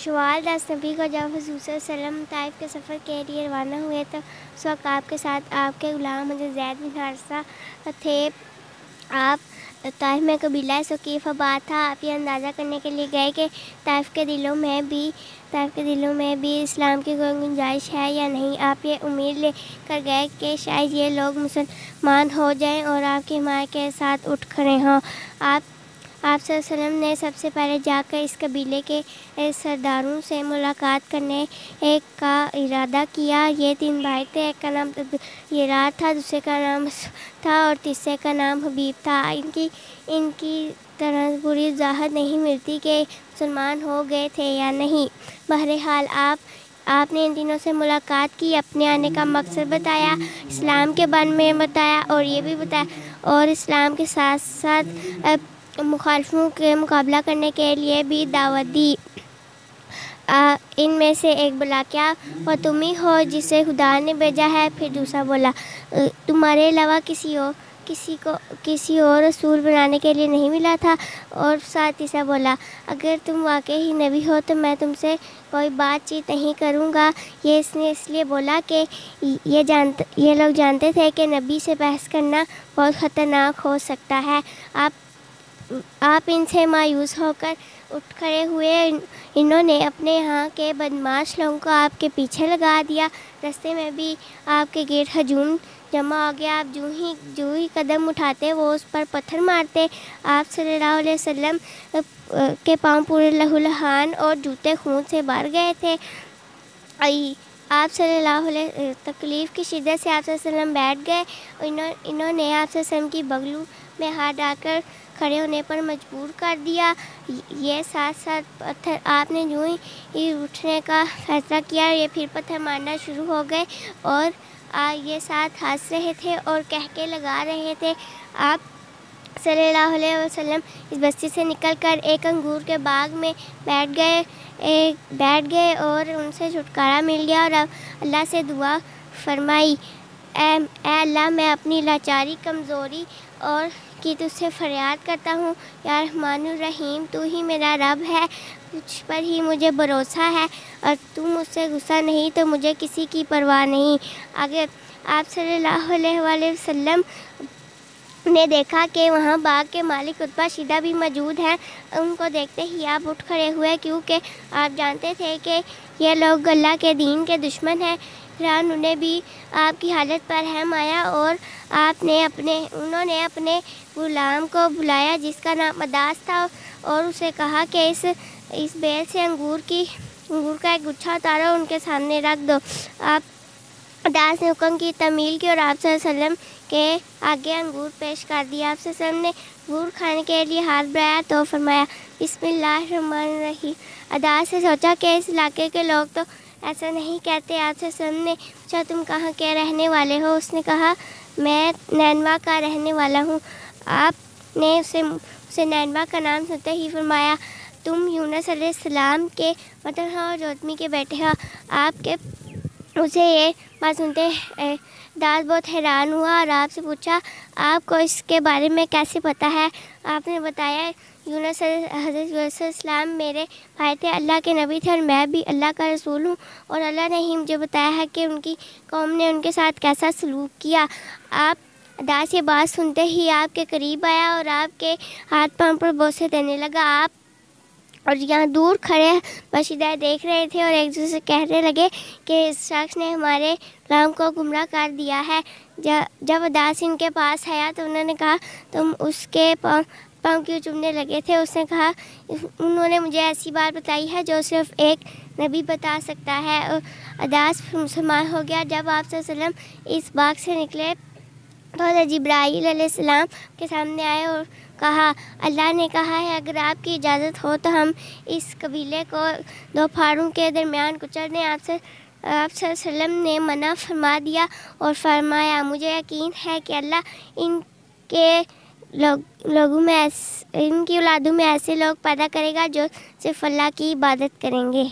شوال 10 نبی کو جب حضور صلی اللہ علیہ وسلم طائف کے سفر کے لیے روانہ ہوئے تو اس وقت آپ کے ساتھ آپ کے غلام حضرت زید بن حارثہ تھے۔ آپ طائف میں قبیلہ ثقیف آباد تھا۔ آپ یہ اندازہ کرنے کے لیے گئے کہ طائف کے دلوں میں بھی اسلام کی کوئی گنجائش ہے یا نہیں۔ آپ یہ امید لے کر گئے کہ شاید یہ لوگ مسلمان ہو جائیں اور آپ کی حمایت کے ساتھ اٹھ کھڑے ہوں۔ آپ صلی اللہ علیہ وسلم نے سب سے پہلے جا کر اس قبیلے کے سرداروں سے ملاقات کرنے کا ارادہ کیا۔ یہ 3 بھائی تھے، ایک کا نام یراد تھا، دوسرے کا نام تھا اور تیسرے کا نام حبیب تھا۔ ان کی طرح پوری وضاحت نہیں ملتی کہ مسلمان ہو گئے تھے یا نہیں۔ بہرحال آپ نے ان تینوں سے ملاقات کی، اپنے آنے کا مقصد بتایا، اسلام کے بارے میں بتایا اور یہ بھی بتایا اور اسلام کے ساتھ ساتھ مخالفوں کے مقابلہ کرنے کے لیے بھی دعوت دی۔ ان میں سے ایک بولا، کیا وہ تم ہی ہو جسے خدا نے بھیجا ہے؟ پھر دوسرا بولا، تمہارے علاوہ کسی اور رسول بنانے کے لیے نہیں ملا تھا؟ اور ساتھ تیسرا بولا، اگر تم واقعی نبی ہو تو میں تم سے کوئی بات چیت نہیں کروں گا۔ یہ اس نے اس لیے بولا کہ یہ لوگ جانتے تھے کہ نبی سے بحث کرنا بہت خطرناک ہو سکتا ہے۔ آپ ان سے مایوس ہو کر اٹھ کھڑے ہوئے۔ انہوں نے اپنے یہاں کے بدمعاش لوگوں کو آپ کے پیچھے لگا دیا۔ رستے میں بھی آپ کے گرد ہجوم جمع ہو گیا۔ آپ جو ہی قدم اٹھاتے وہ اس پر پتھر مارتے۔ آپ صلی اللہ علیہ وسلم کے پاؤں پورے لہولہان اور جوتے خون سے بھر گئے تھے۔ آپ صلی اللہ علیہ تکلیف کی شدت سے آپ صلی اللہ علیہ وسلم بیٹھ گئے۔ انہوں نے آپ صلی اللہ علیہ وسلم کی بغلوں میں ہاتھ ڈال کر کھڑے ہونے پر مجبور کر دیا۔ یہ ساتھ پتھر آپ نے جو ہی اٹھنے کا فیصلہ کیا یہ پھر پتھر مارنا شروع ہو گئے اور یہ ساتھ ہنس رہے تھے اور قہقہے لگا رہے تھے۔ آپ صلی اللہ علیہ وسلم اس بستی سے نکل کر ایک انگور کے باغ میں بیٹھ گئے اور ان سے چھٹکارا مل گیا اور اللہ سے دعا فرمائی، اے اللہ، میں اپنی لاچاری، کمزوری اور کی تجھ سے فریاد کرتا ہوں۔ یا رحمن الرحیم، تو ہی میرا رب ہے، تجھ پر ہی مجھے بھروسہ ہے اور تو مجھ سے غصہ نہیں تو مجھے کسی کی پرواہ نہیں۔ اگر آپ صلی اللہ علیہ وسلم نے دیکھا کہ وہاں باغ کے مالک عتبہ شیبہ بھی موجود ہیں۔ ان کو دیکھتے ہی آپ اٹھ کھڑے ہوئے کیونکہ آپ جانتے تھے کہ یہ لوگ اللہ کے دین کے دشمن ہیں۔ انہیں بھی آپ کی حالت پر رحم آیا اور انہوں نے اپنے غلام کو بلایا جس کا نام عداس تھا اور اسے کہا کہ اس بیل سے انگور کا ایک گچھا اتارو اور ان کے سامنے رکھ دو۔ عداس نے حکم کی تعمیل کی اور آپ صلی اللہ علیہ وسلم کے آگے انگور پیش کر دیا۔ آپ صلی اللہ علیہ وسلم نے انگور کھانے کے لیے ہاتھ بڑھایا تو فرمایا، بسم اللہ الرحمن الرحیم۔ عداس نے سوچا کہ اس علاقے کے لوگ تو ایسا نہیں کہتے۔ آپ صلی اللہ علیہ وسلم نے پوچھا، تم کہاں کے رہنے والے ہو؟ اس نے کہا، میں نینوا کا رہنے والا ہوں۔ آپ نے اسے نینوا کا نام سنتے ہی فرمایا، تم یونس علیہ السلام کے وطن ہو اور جوتمی کے بیٹے ہو۔ آپ کے اسے یہ بات سنتے عداس بہت حیران ہوا اور آپ سے پوچھا، آپ کو اس کے بارے میں کیسے پتہ ہے؟ آپ نے بتایا، حضرت یونس علیہ السلام میرے بھائی تھے، اللہ کے نبی تھے اور میں بھی اللہ کا رسول ہوں اور اللہ نے ہی مجھے بتایا ہے کہ ان کی قوم نے ان کے ساتھ کیسا سلوک کیا۔ عداس یہ بات سنتے ہی آپ کے قریب آیا اور آپ کے ہاتھ پاؤں پر بوسے دینے لگا۔ آپ اور یہاں دور کھڑے باشندے دیکھ رہے تھے اور ایک دوسرے سے کہنے لگے کہ اس شخص نے ہمارے غلام کو گمراہ کر دیا ہے۔ جب عداس ان کے پاس آیا تو انہوں نے کہا، تم اس کے پاؤں کیوں چومنے لگے تھے؟ اس نے کہا، انہوں نے مجھے ایسی بات بتائی ہے جو صرف ایک نبی بتا سکتا ہے۔ عداس مسلمان ہو گیا۔ جب آپ صلی اللہ علیہ وسلم اس باغ سے نکلے تو حضرت جبرائیل علیہ السلام کے سامنے آئے اور کہا، اللہ نے کہا ہے اگر آپ کی اجازت ہو تو ہم اس قبیلے کو 2 پہاڑوں کے درمیان کچل دیں۔ آپ صلی اللہ علیہ وسلم نے منع فرما دیا اور فرمایا، مجھے یقین ہے کہ اللہ ان کی اولادوں میں ایسے لوگ پیدا کرے گا جو صرف اللہ کی عبادت کریں گے۔